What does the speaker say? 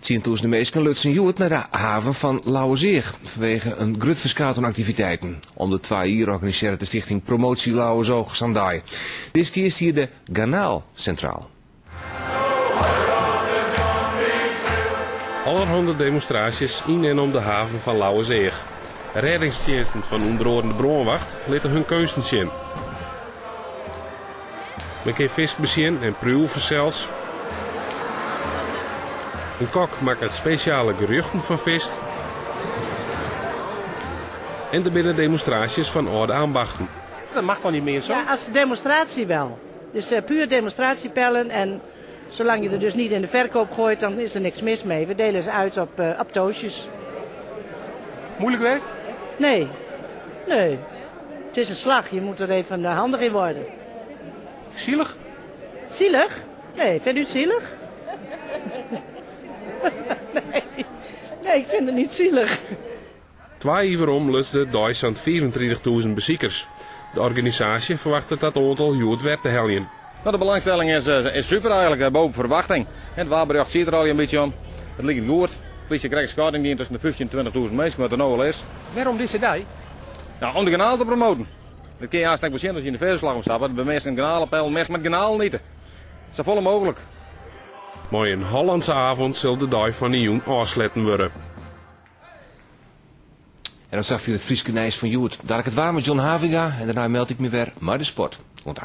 Tienduizenden mensen lutsen joet naar de haven van Lauwerzeeg vanwege een grut verschaat aan activiteiten. Om de 2 uur organiseert de stichting Promotie Lauwerzoog Sandai. Deze keer is hier de Garnaal centraal. Allerhande demonstraties in en om de haven van Lauwerzeeg. Reddingsdiensten van onder de Bronwacht lieten hun kunsten zien. Men kan vis bezien en proeven zelfs. Een kok maakt het speciale geruchten van vis. En er binnen demonstraties van oude ambachten. Dat mag toch niet meer zo? Ja, als demonstratie wel. Dus puur demonstratiepellen en zolang je er dus niet in de verkoop gooit, dan is er niks mis mee. We delen ze uit op toastjes. Moeilijk werk? Nee. Het is een slag, je moet er even handig in worden. Zielig? Zielig? Nee, vindt u het zielig? Nee, ik vind het niet zielig. 2 uur om lust de Duits aan 34.000 bezoekers. De organisatie verwacht dat aantal jood werd te heljen. Nou, de belangstelling is super eigenlijk, boven verwachting. Het waarbericht ziet er al een beetje om. Het ligt goed. De politie krijgt schatting die tussen de 15.000 en 20.000 mensen, wat er nou al is. Waarom deze dag? Nou, om de kanaal te promoten. Dat kun je haast niet zien als je in de veerslag omstapt. Bij mensen een kanalenpijl, mensen met kanaal niet. Dat is zo vol mogelijk. Maar een Hollandse avond zal de dag van de jong afsletten worden. En dan zag je het Frieske Nijs van Joet. Daar ik het waar met John Havinga en daarna meld ik me weer maar de sport. Want